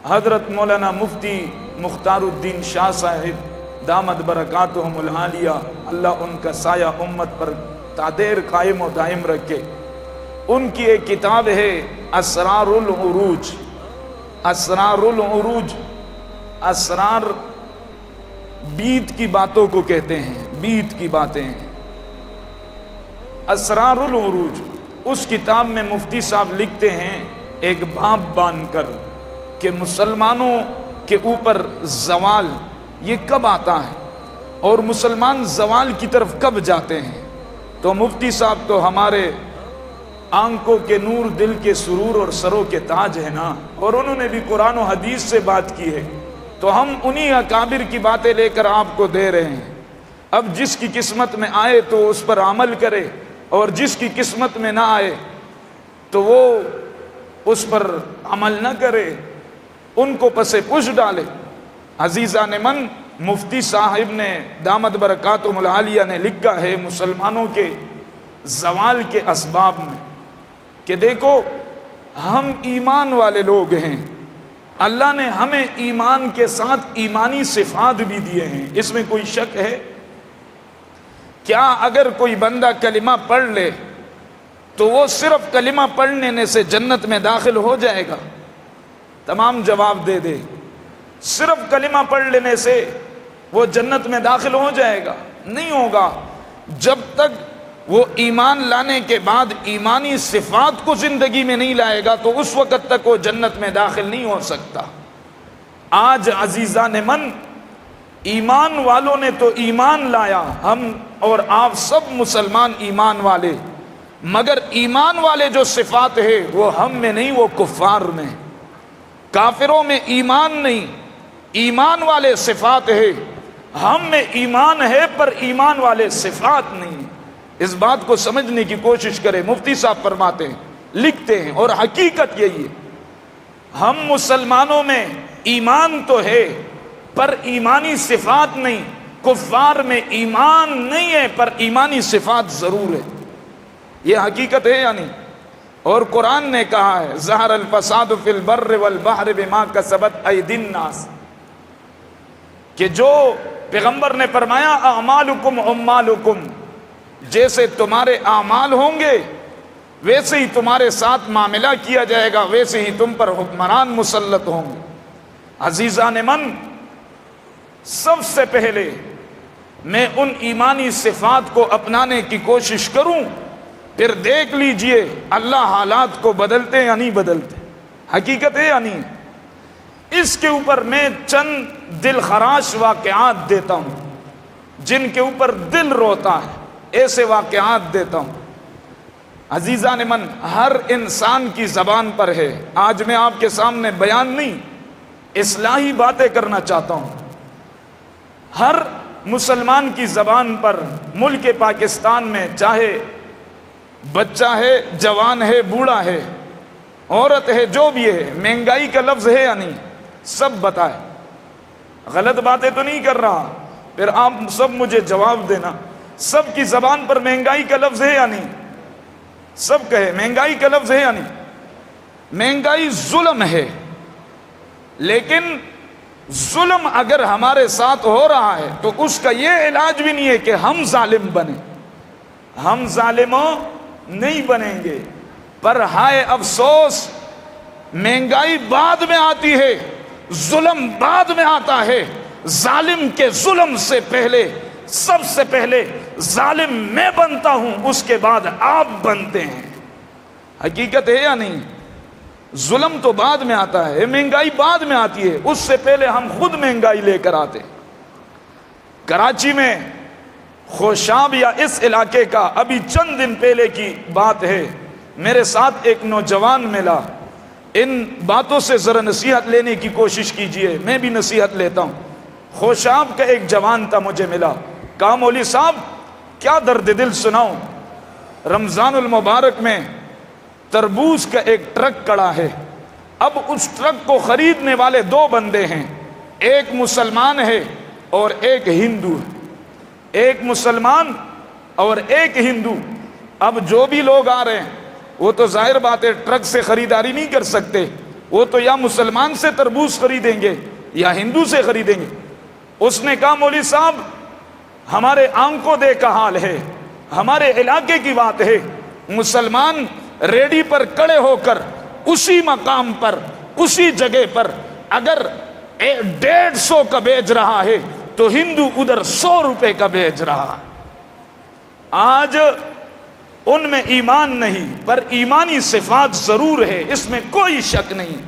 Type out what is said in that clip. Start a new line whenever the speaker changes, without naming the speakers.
حضرت مولانا مفتی مختار الدین شاہ صاحب دامت برکاتہم العالیہ، اللہ ان کا سایہ امت پر تادیر قائم و دائم رکھے، ان کی ایک کتاب ہے اسرار العروج۔ اسرار العروج، اسرار بیت کی باتوں کو کہتے ہیں، بیت کی باتیں ہیں۔ اسرار العروج، اس کتاب میں مفتی صاحب لکھتے ہیں ایک باب باندھ کر کہ مسلمانوں کے اوپر زوال یہ کب آتا ہے اور مسلمان زوال کی طرف کب جاتے ہیں۔ تو مفتی صاحب تو ہمارے آنکھوں کے نور، دل کے سرور اور سروں کے تاج ہے نا، اور انہوں نے بھی قرآن و حدیث سے بات کی ہے، تو ہم انہی اکابر کی باتیں لے کر آپ کو دے رہے ہیں۔ اب جس کی قسمت میں آئے تو اس پر عمل کرے، اور جس کی قسمت میں نہ آئے تو وہ اس پر عمل نہ کرے، ان کو پس پش ڈالے۔ عزیزان من، مفتی صاحب نے دامت برکاتہم العالیہ نے لکھا ہے مسلمانوں کے زوال کے اسباب میں کہ دیکھو ہم ایمان والے لوگ ہیں، اللہ نے ہمیں ایمان کے ساتھ ایمانی صفات بھی دیے ہیں، اس میں کوئی شک ہے؟ کیا اگر کوئی بندہ کلمہ پڑھ لے تو وہ صرف کلمہ پڑھنے سے جنت میں داخل ہو جائے گا؟ تمام جواب دے دے۔ صرف کلمہ پڑھ لینے سے وہ جنت میں داخل ہو جائے گا؟ نہیں ہوگا، جب تک وہ ایمان لانے کے بعد ایمانی صفات کو زندگی میں نہیں لائے گا تو اس وقت تک وہ جنت میں داخل نہیں ہو سکتا۔ آج عزیزان من، ایمان والوں نے تو ایمان لایا، ہم اور آپ سب مسلمان ایمان والے، مگر ایمان والے جو صفات ہے وہ ہم میں نہیں، وہ کفار میں۔ کافروں میں ایمان نہیں، ایمان والے صفات ہے، ہم میں ایمان ہے پر ایمان والے صفات نہیں۔ اس بات کو سمجھنے کی کوشش کریں۔ مفتی صاحب فرماتے ہیں، لکھتے ہیں، اور حقیقت یہی ہے، ہم مسلمانوں میں ایمان تو ہے پر ایمانی صفات نہیں، کفار میں ایمان نہیں ہے پر ایمانی صفات ضرور ہے۔ یہ حقیقت ہے یا نہیں؟ اور قرآن نے کہا ہے ظہر الفساد فی البر والبحر بما کسبت ایدی الناس، کہ جو پیغمبر نے فرمایا اعمالکم اعمالکم، جیسے تمہارے اعمال ہوں گے ویسے ہی تمہارے ساتھ معاملہ کیا جائے گا، ویسے ہی تم پر حکمران مسلط ہوں گے۔ عزیزان من، سب سے پہلے میں ان ایمانی صفات کو اپنانے کی کوشش کروں، پھر دیکھ لیجئے اللہ حالات کو بدلتے یا نہیں بدلتے۔ حقیقت ہے یا نہیں؟ اس کے اوپر میں چند دل خراش واقعات دیتا ہوں، جن کے اوپر دل روتا ہے، ایسے واقعات دیتا ہوں۔ عزیزان من، ہر انسان کی زبان پر ہے، آج میں آپ کے سامنے بیان نہیں، اصلاحی باتیں کرنا چاہتا ہوں۔ ہر مسلمان کی زبان پر ملک پاکستان میں، چاہے بچہ ہے، جوان ہے، بوڑھا ہے، عورت ہے، جو بھی ہے، مہنگائی کا لفظ ہے یا نہیں؟ سب بتائے، غلط باتیں تو نہیں کر رہا، پھر آپ سب مجھے جواب دینا۔ سب کی زبان پر مہنگائی کا لفظ ہے یا نہیں؟ سب کہے مہنگائی کا لفظ ہے یا نہیں؟ مہنگائی ظلم ہے، لیکن ظلم اگر ہمارے ساتھ ہو رہا ہے تو اس کا یہ علاج بھی نہیں ہے کہ ہم ظالم بنیں، ہم ظالموں نہیں بنیں گے، پر ہائے افسوس، مہنگائی بعد میں آتی ہے، ظلم بعد میں آتا ہے۔ ظالم کے ظلم سے پہلے، سب سے پہلے ظالم میں بنتا ہوں، اس کے بعد آپ بنتے ہیں۔ حقیقت ہے یا نہیں؟ ظلم تو بعد میں آتا ہے، مہنگائی بعد میں آتی ہے، اس سے پہلے ہم خود مہنگائی لے کر آتے۔ کراچی میں خوشاب یا اس علاقے کا ابھی چند دن پہلے کی بات ہے، میرے ساتھ ایک نوجوان ملا، ان باتوں سے ذرا نصیحت لینے کی کوشش کیجئے، میں بھی نصیحت لیتا ہوں۔ خوشاب کا ایک جوان تھا، مجھے ملا، کہا مولوی صاحب کیا درد دل سناؤں، رمضان المبارک میں تربوز کا ایک ٹرک کڑا ہے، اب اس ٹرک کو خریدنے والے دو بندے ہیں، ایک مسلمان ہے اور ایک ہندو ہے، ایک مسلمان اور ایک ہندو۔ اب جو بھی لوگ آ رہے ہیں وہ تو ظاہر بات ہے ٹرک سے خریداری نہیں کر سکتے، وہ تو یا مسلمان سے تربوز خریدیں گے یا ہندو سے خریدیں گے۔ اس نے کہا مولوی صاحب ہمارے آنکھوں دیکھا حال ہے، ہمارے علاقے کی بات ہے، مسلمان ریڈی پر کڑے ہو کر اسی مقام پر اسی جگہ پر اگر 150 کا بیچ رہا ہے تو ہندو ادھر 100 روپے کا بیچ رہا۔ آج ان میں ایمان نہیں پر ایمانی صفات ضرور ہے، اس میں کوئی شک نہیں۔